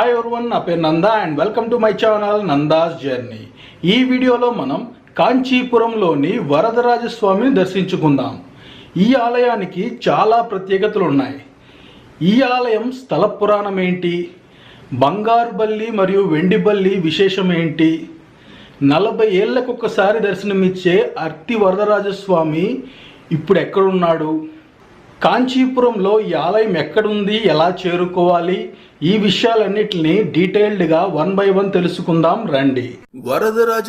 Hi everyone, నా పేరు Nanda and welcome to my channel Nanda's journey. ఈ వీడియోలో మనం కాంచీపురంలోని వరదరాజస్వామిని దర్శించుకుందాం. ఈ ఆలయానికి చాలా ప్రత్యేకతలు ఉన్నాయి. ఈ ఆలయం స్థల పురాణం ఏంటి, బంగారు బల్లి మరియు వెండి బల్లి విశేషం ఏంటి, 40 ఏళ్లకొకసారి దర్శనమిచ్చే అర్తి వరదరాజస్వామి ఇప్పుడు ఎక్కడున్నాడు, కాంచీపురంలో ఈ ఆలయం ఎక్కడుంది, ఎలా చేరుకోవాలి, ఈ విషయాలన్నిటిని డీటెయిల్డ్గా 1 by 1 తెలుసుకుందాం రండి. వరదరాజ